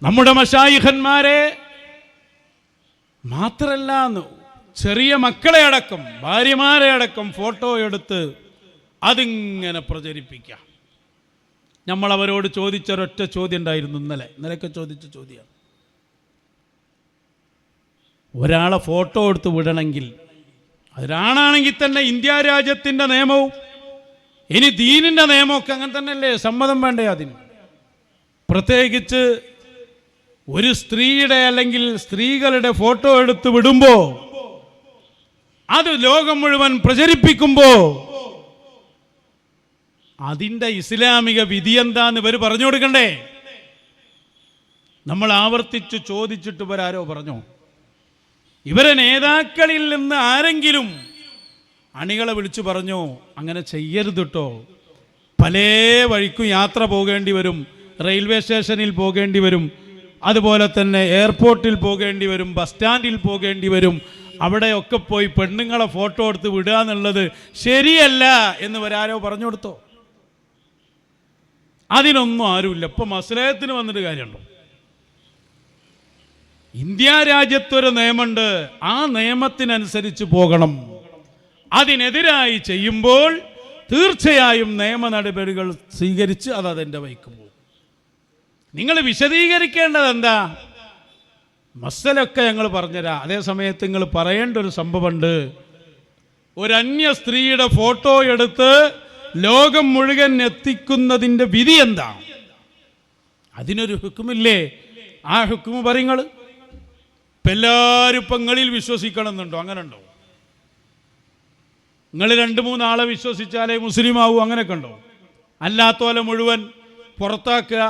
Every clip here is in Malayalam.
നമ്മുടെ മശായിഖന്മാരെ മാത്രല്ല, ചെറിയ മക്കളെ അടക്കം ഭാര്യമാരെ അടക്കം ഫോട്ടോ എടുത്ത് അതിങ്ങനെ പ്രചരിപ്പിക്കാം. നമ്മൾ അവരോട് ചോദിച്ചൊരൊറ്റ ചോദ്യം ഉണ്ടായിരുന്നു, ഇന്നലെയൊക്കെ ചോദിച്ച ചോദ്യമാണ്. ഒരാളെ ഫോട്ടോ എടുത്ത് വിടണമെങ്കിൽ, അതിനാണെങ്കിൽ തന്നെ ഇന്ത്യ രാജ്യത്തിൻ്റെ നിയമവും ഇനി ദീനിൻ്റെ നിയമമൊക്കെ അങ്ങനെ തന്നെയല്ലേ, സമ്മതം വേണ്ടേ അതിന്? പ്രത്യേകിച്ച് ഒരു സ്ത്രീയുടെ അല്ലെങ്കിൽ സ്ത്രീകളുടെ ഫോട്ടോ എടുത്ത് വിടുമ്പോൾ അത് ലോകം മുഴുവൻ പ്രചരിപ്പിക്കുമ്പോൾ അതിൻ്റെ ഇസ്ലാമിക വിധി എന്താന്ന് ഇവർ പറഞ്ഞു കൊടുക്കണ്ടേ? നമ്മൾ ആവർത്തിച്ച് ചോദിച്ചിട്ട് ഇവരാരോ പറഞ്ഞോ? ഇവരെ നേതാക്കളിൽ നിന്ന് ആരെങ്കിലും അണികളെ വിളിച്ചു പറഞ്ഞോ അങ്ങനെ ചെയ്യരുത് കേട്ടോ, പല വഴിക്കും യാത്ര പോകേണ്ടി വരും, റെയിൽവേ സ്റ്റേഷനിൽ പോകേണ്ടി വരും, അതുപോലെ തന്നെ എയർപോർട്ടിൽ പോകേണ്ടി വരും, ബസ് സ്റ്റാൻഡിൽ പോകേണ്ടി വരും, അവിടെയൊക്കെ പോയി പെണ്ണുങ്ങളെ ഫോട്ടോ എടുത്ത് വിടുക എന്നുള്ളത് ശരിയല്ല എന്ന് വരാരോ പറഞ്ഞു കൊടുത്തോ? അതിനൊന്നും ആരുമില്ല. ഇപ്പം മസ്ലഹത്തിന് വന്നിട്ട് കാര്യമുണ്ടോ? ഇന്ത്യ രാജ്യത്തൊരു നിയമമുണ്ട്, ആ നിയമത്തിനനുസരിച്ച് പോകണം. അതിനെതിരായി ചെയ്യുമ്പോൾ തീർച്ചയായും നിയമ നടപടികൾ സ്വീകരിച്ച് അതിൻ്റെ വഴിക്ക് പോകും. നിങ്ങൾ വിശദീകരിക്കേണ്ടത് എന്താ? മസലൊക്കെ ഞങ്ങൾ പറഞ്ഞുതരാം. അതേ സമയത്ത് നിങ്ങൾ പറയേണ്ട ഒരു സംഭവമുണ്ട്. ഒരു അന്യ സ്ത്രീയുടെ ഫോട്ടോ എടുത്ത് ലോകം മുഴുവൻ എത്തിക്കുന്നതിൻ്റെ വിധി എന്താ? അതിനൊരു ഹുക്കുമില്ലേ? ആ ഹുക്കുമ് പറയുങ്ങൾ. ഇപ്പം എല്ലാവരും ഇപ്പം നിങ്ങളിൽ വിശ്വസിക്കണം എന്നുണ്ടോ? അങ്ങനെ ഉണ്ടോ? നിങ്ങൾ 2-3 ആളെ വിശ്വസിച്ചാലേ മുസ്ലിം ആവൂ, അങ്ങനെയൊക്കെ ഉണ്ടോ? അല്ലാത്തോലെ മുഴുവൻ പുറത്താക്കുക,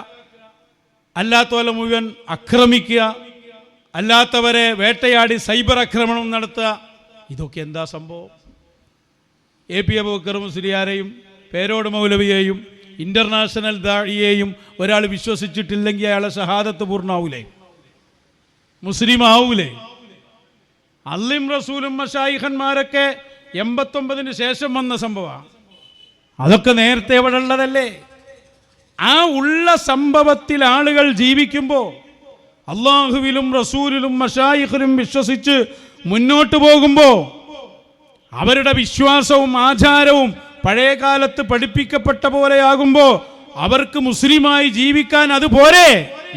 അല്ലാത്തോലെ മുഴുവൻ ആക്രമിക്കുക, അല്ലാത്തവരെ വേട്ടയാടി സൈബർ ആക്രമണം നടത്തുക, ഇതൊക്കെ എന്താ സംഭവം? എ പി അബൂബക്കർ മുസ്ലിയാരെയും പേരോട് മൗലവിയെയും ഇൻ്റർനാഷണൽ ദാഇയെയും ഒരാൾ വിശ്വസിച്ചിട്ടില്ലെങ്കിൽ അയാളെ ഷഹാദത്ത് പൂർണ്ണമാവൂലേ? മുസ്ലിം ആവൂലേ? അള്ളിം റസൂലും മശായിഖന്മാരൊക്കെ 89-ന് ശേഷം വന്ന സംഭവമാണ്. അതൊക്കെ നേരത്തെ ഇവിടെ ഉള്ളതല്ലേ? ആ ഉള്ള സംഭവത്തിൽ ആളുകൾ ജീവിക്കുമ്പോൾ അള്ളാഹുവിലും റസൂലിലും മശായിഖിലും വിശ്വസിച്ച് മുന്നോട്ട് പോകുമ്പോൾ അവരുടെ വിശ്വാസവും ആചാരവും പഴയ കാലത്ത് പഠിപ്പിക്കപ്പെട്ട പോലെയാകുമ്പോൾ അവർക്ക് മുസ്ലിമായി ജീവിക്കാൻ അതുപോലെ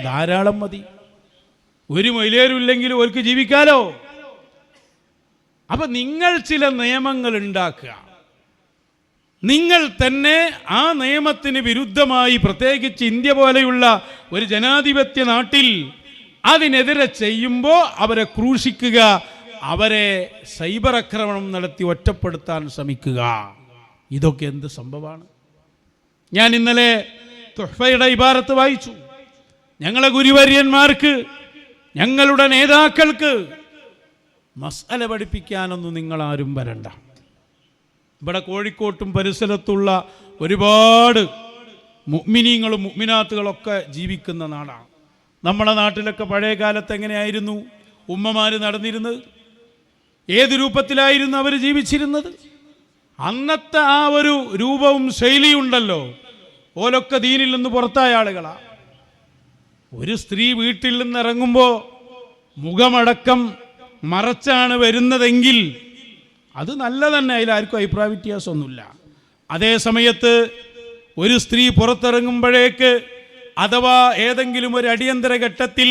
ധാരാളം മതി. ഒരു മൈലേരും ഇല്ലെങ്കിലും അവർക്ക് ജീവിക്കാലോ. അപ്പൊ നിങ്ങൾ ചില നിയമങ്ങൾ ഉണ്ടാക്കുക, നിങ്ങൾ തന്നെ ആ നിയമത്തിന് വിരുദ്ധമായി, പ്രത്യേകിച്ച് ഇന്ത്യ പോലെയുള്ള ഒരു ജനാധിപത്യ നാട്ടിൽ അതിനെതിരെ ചെയ്യുമ്പോൾ അവരെ ക്രൂശിക്കുക, അവരെ സൈബർ ആക്രമണം നടത്തി ഒറ്റപ്പെടുത്താൻ ശ്രമിക്കുക. ഇതൊക്കെ എന്ത് സംഭവമാണ്? ഞാൻ ഇന്നലെ തുഹ്ഫയുടെ ഇബാറത്ത് വായിച്ചു. ഞങ്ങളെ ഗുരുവര്യന്മാർക്ക്, ഞങ്ങളുടെ നേതാക്കൾക്ക് മസ്അല പഠിപ്പിക്കാനൊന്നും നിങ്ങളാരും വരണ്ട. ഇവിടെ കോഴിക്കോട്ടും പരിസരത്തുള്ള ഒരുപാട് മുഅ്മിനീങ്ങളും മുഅ്മിനാത്തുകളൊക്കെ ജീവിക്കുന്ന നാടാണ്. നമ്മുടെ നാട്ടിലൊക്കെ പഴയ കാലത്ത് എങ്ങനെയായിരുന്നു ഉമ്മമാർ നടന്നിരുന്നത്? ഏത് രൂപത്തിലായിരുന്നു അവർ ജീവിച്ചിരുന്നത്? അന്നത്തെ ആ ഒരു രൂപവും ശൈലിയുണ്ടല്ലോ, ഓലൊക്കെ ദീനിൽ നിന്ന് പുറത്തായ ആളുകളാണ്. ഒരു സ്ത്രീ വീട്ടിൽ നിന്ന് ഇറങ്ങുമ്പോൾ മുഖമടക്കം മറച്ചാണ് വരുന്നതെങ്കിൽ അത് നല്ല തന്നെ, അതിലാർക്കും അഭിപ്രായ വ്യത്യാസമൊന്നുമില്ല. അതേ സമയത്ത് ഒരു സ്ത്രീ പുറത്തിറങ്ങുമ്പോഴേക്ക് അഥവാ ഏതെങ്കിലും ഒരു അടിയന്തര ഘട്ടത്തിൽ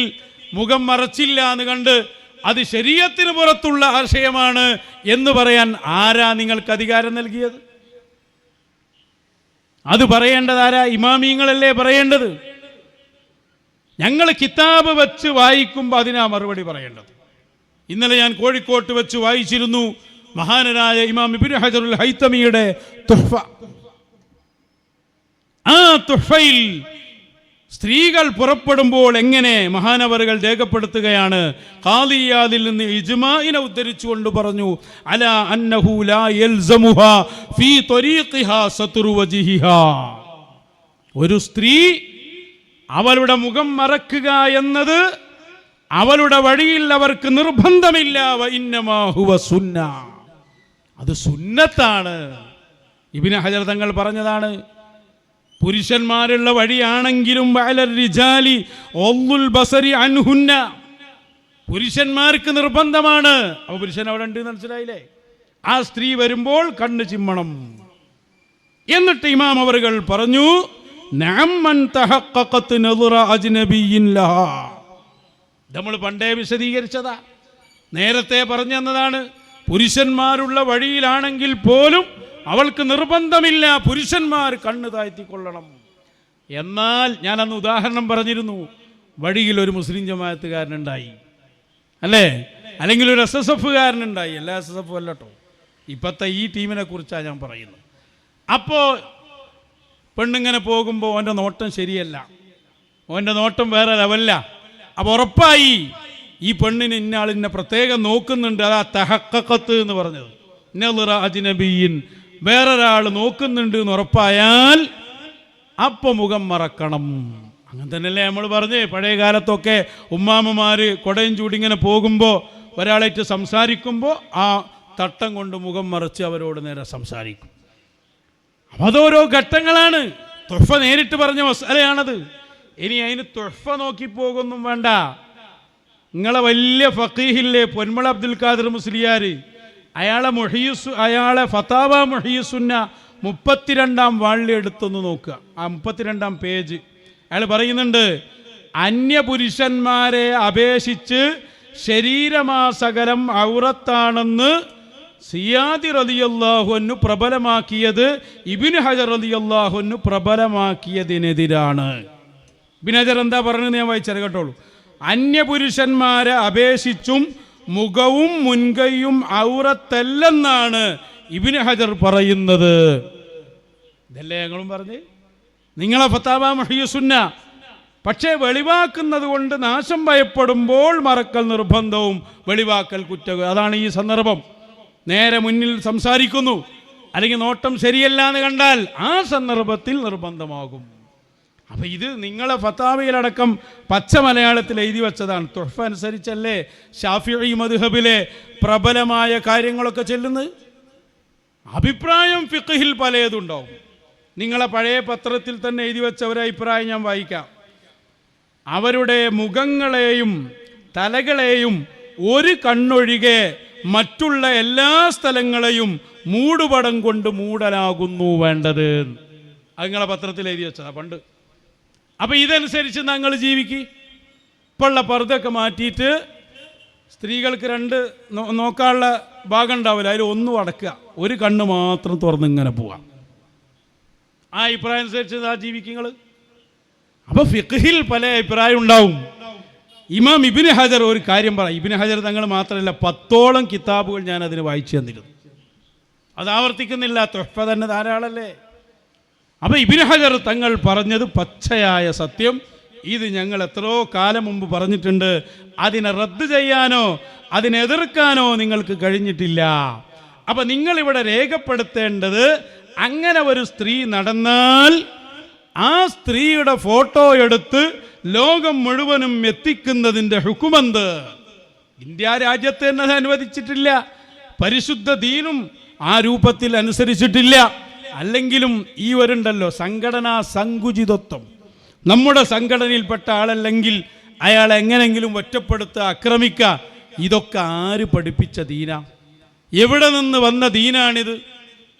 മുഖം മറച്ചില്ല എന്ന് കണ്ട് അത് ശരീഅത്തിന് പുറത്തുള്ള ആശയമാണ് എന്ന് പറയാൻ ആരാ നിങ്ങൾക്ക് അധികാരം നൽകിയത്? അത് പറയേണ്ടത് ആരാ? ഇമാമിങ്ങളല്ലേ പറയേണ്ടത്. ഞങ്ങൾ കിതാബ് വെച്ച് വായിക്കുമ്പോൾ അതിനാ മറുപടി പറയേണ്ടത്. ഇന്നലെ ഞാൻ കോഴിക്കോട്ട് വെച്ച് വായിച്ചിരുന്നു മഹാനരായ ഇമാം ഇബ്നു ഹജറുൽ ഹൈതമിയുടെ തുഹ്ഫ. ആ തുഹ്ഫയിൽ സ്ത്രീകൾ പുറപ്പെടുമ്പോൾ എങ്ങനെ മഹാനവറുകൾ രേഖപ്പെടുത്തുകയാണ്. ഖാദിയാദിൽ നിന്ന് ഇജ്മാഇനെ ഉദ്ധരിച്ചുകൊണ്ട് പറഞ്ഞു, അലാ അന്നഹു ലാ യൽസമുഹാ ഫീ ത്വരീഖിഹാ സത്റു വജ്ഹിഹാ. ഒരു സ്ത്രീ അവളുടെ മുഖം മറക്കുക എന്നത് അവളുടെ വഴിയിൽ അവർക്ക് നിർബന്ധമില്ല. വ ഇന്നമാ ഹുവ സുന്ന, അത് സുന്നത്താണ്. ഇബ്നു ഹജർ തങ്ങൾ പറഞ്ഞതാണ്. പുരുഷന്മാരുള്ള വഴിയാണെങ്കിലും വഅലർ റിജാലി ഒള്ളുൽ ബസരി അൻഹുന്ന, പുരുഷന്മാർക്ക് നിർബന്ധമാണ്. അപ്പോൾ പുരുഷൻ അവിടെ ഉണ്ട്, മനസ്സിലായില്ലേ? ആ സ്ത്രീ വരുമ്പോൾ കണ്ണ് ചിമ്മണം. എന്നിട്ട് ഇമാം അവറുകൾ പറഞ്ഞു, നഅമ്മൻ തഹഖഖത് നദറ അജ്നബിയിൻ ലഹാ. നമ്മൾ പണ്ടേ വിശദീകരിച്ചതാ, നേരത്തെ പറഞ്ഞു തന്നതാണ്. പുരുഷന്മാരുള്ള വഴിയിലാണെങ്കിൽ പോലും അവൾക്ക് നിർബന്ധമില്ല, പുരുഷന്മാർ കണ്ണ് താഴ്ത്തിക്കൊള്ളണം. എന്നാൽ ഞാൻ അന്ന് ഉദാഹരണം പറഞ്ഞിരുന്നു, വഴിയിൽ ഒരു മുസ്ലിം ജമാഅത്തുകാരനുണ്ടായി, അല്ലേ? അല്ലെങ്കിൽ ഒരു SSFകാരനുണ്ടായി. എല്ലാ SSF അല്ല കേട്ടോ, ഇപ്പോഴത്തെ ഈ ടീമിനെ കുറിച്ചാണ് ഞാൻ പറയുന്നത്. അപ്പോൾ പെണ്ണിങ്ങനെ പോകുമ്പോൾ അവൻ്റെ നോട്ടം ശരിയല്ല, അവൻ്റെ നോട്ടം വേറെ ലെവലില്ല. അപ്പോൾ ഉറപ്പായി ഈ പെണ്ണിന് ഇന്നാളിനെ പ്രത്യേകം നോക്കുന്നുണ്ട്. അതാ തഹഖഖത്ത് എന്ന് പറഞ്ഞത്. നളറ അജ്നബിയിൻ, വേറൊരാൾ നോക്കുന്നുണ്ട് എന്ന് ഉറപ്പായാൽ അപ്പം മുഖം മറക്കണം. അങ്ങനെ തന്നെയല്ലേ നമ്മൾ പറഞ്ഞ്, പഴയ കാലത്തൊക്കെ ഉമ്മാമ്മമാർ കൊടയും ചൂടിങ്ങനെ പോകുമ്പോൾ ഒരാളായിട്ട് സംസാരിക്കുമ്പോൾ ആ തട്ടം കൊണ്ട് മുഖം മറച്ച് അവരോട് നേരെ സംസാരിക്കും. അപ്പം അതോരോ ഘട്ടങ്ങളാണ്. തുഹ്ഫ നേരിട്ട് പറഞ്ഞ മസലയാണത്. ഇനി അതിന് തുഹ്ഫ നോക്കിപ്പോകൊന്നും വേണ്ട. നിങ്ങളെ വലിയ ഫഖീഹില്ലേ പൊന്മള അബ്ദുൽ ഖാദിർ മുസ്ലിയാർ, അയാളെ ഫതാവ മുഹിയുസുന്ന 32-ാം വാള്യം എടുത്തൊന്ന് നോക്കുക. ആ 32-ാം പേജ് അയാൾ പറയുന്നുണ്ട്, അന്യപുരുഷന്മാരെ അപേക്ഷിച്ച് ശരീരമാസകലം ഔറത്താണെന്ന് സിയാദി റളിയല്ലാഹു അൻഹു പ്രബലമാക്കിയത് ഇബ്നു ഹജർ റളിയല്ലാഹു അൻഹു പ്രബലമാക്കിയതിനെതിരാണ്. ഇബ്നു ഹജർ എന്താ പറഞ്ഞത് ഞാൻ വായിച്ചത് കേട്ടോളൂ. അന്യപുരുഷന്മാരെ അപേക്ഷിച്ചും മുഖവും മുൻകൈയും ഔറത്തല്ലെന്നാണ് ഇബ്നു ഹജർ പറയുന്നത്. ഇതല്ലേ ഞങ്ങളും പറഞ്ഞ്, നിങ്ങളെ ഫതാവ മുഹിയുസുന്ന. പക്ഷേ വെളിവാക്കുന്നത് കൊണ്ട് നാശം ഭയപ്പെടുമ്പോൾ മറക്കൽ നിർബന്ധവും വെളിവാക്കൽ കുറ്റവും. അതാണ് ഈ സന്ദർഭം. നേരെ മുന്നിൽ സംസാരിക്കുന്നു, അല്ലെങ്കിൽ നോട്ടം ശരിയല്ല എന്ന് കണ്ടാൽ ആ സന്ദർഭത്തിൽ നിർബന്ധമാകും. അപ്പം ഇത് നിങ്ങളെ ഫതാവയിലടക്കം പച്ച മലയാളത്തിൽ എഴുതി വെച്ചതാണ്. തുഹ്ഫ അനുസരിച്ചല്ലേ ഷാഫിഈ മദ്ഹബിലെ പ്രബലമായ കാര്യങ്ങളൊക്കെ ചെല്ലുന്നത്. അഭിപ്രായം ഫിഖ്ഹിൽ പലതുണ്ടാവും. നിങ്ങളെ പഴയ പത്രത്തിൽ തന്നെ എഴുതി വെച്ച ഒരു അഭിപ്രായം ഞാൻ വായിക്കാം. അവരുടെ മുഖങ്ങളെയും തലകളെയും ഒരു കണ്ണൊഴികെ മറ്റുള്ള എല്ലാ സ്ഥലങ്ങളെയും മൂടുപടം കൊണ്ട് മൂടലാകുന്നു വേണ്ടത്. അത് നിങ്ങളെ പത്രത്തിൽ എഴുതി വെച്ചതാ പണ്ട്. അപ്പം ഇതനുസരിച്ച് ഞങ്ങൾ ജീവിക്കും. ഇപ്പോഴുള്ള പർദ്ദയൊക്കെ മാറ്റിയിട്ട് സ്ത്രീകൾക്ക് 2 നോക്കാനുള്ള ഭാഗം ഉണ്ടാവില്ല, അതിൽ ഒന്നും അടക്കുക, ഒരു കണ്ണ് മാത്രം തുറന്നിങ്ങനെ പോവാം. ആ അഭിപ്രായം അനുസരിച്ച് ആ ജീവിക്കുങ്ങൾ. അപ്പോൾ ഫിഖ്ഹിൽ പല അഭിപ്രായം ഉണ്ടാവും. ഇമാം ഇബ്നു ഹജർ ഒരു കാര്യം പറയും. ഇബ്നു ഹജർ തങ്ങൾ മാത്രമല്ല 10ഓളം കിതാബുകൾ ഞാൻ അതിന് വായിച്ചു തന്നിരുന്നു. അത് ആവർത്തിക്കുന്നില്ല, തുഹ്ഫ തന്നെ ധാരാളല്ലേ. അപ്പോൾ ഇബ്നു ഹജർ തങ്ങൾ പറഞ്ഞത് പച്ചയായ സത്യം. ഇത് ഞങ്ങൾ എത്രയോ കാലം മുമ്പ് പറഞ്ഞിട്ടുണ്ട്. അതിനെ റദ്ദ് ചെയ്യാനോ അതിനെതിർക്കാനോ നിങ്ങൾക്ക് കഴിഞ്ഞിട്ടില്ല. അപ്പം നിങ്ങളിവിടെ രേഖപ്പെടുത്തേണ്ടത്, അങ്ങനെ ഒരു സ്ത്രീ നടന്നാൽ ആ സ്ത്രീയുടെ ഫോട്ടോ എടുത്ത് ലോകം മുഴുവനും എത്തിക്കുന്നതിൻ്റെ ഹുക്കുമെന്ത്? ഇന്ത്യ രാജ്യത്ത് തന്നെ അത് അനുവദിച്ചിട്ടില്ല. പരിശുദ്ധ ദീനും ആ രൂപത്തിൽ അനുസരിച്ചിട്ടില്ല. അല്ലെങ്കിലും ഈ വരുണ്ടല്ലോ സംഘടനാ സങ്കുചിതത്വം. നമ്മുടെ സംഘടനയിൽപ്പെട്ട ആളല്ലെങ്കിൽ അയാളെ എങ്ങനെങ്കിലും ഒറ്റപ്പെടുത്തുക, ആക്രമിക്കുക, ഇതൊക്കെ ആര് പഠിപ്പിച്ച ദീന? എവിടെ നിന്ന് വന്ന ദീനാണിത്?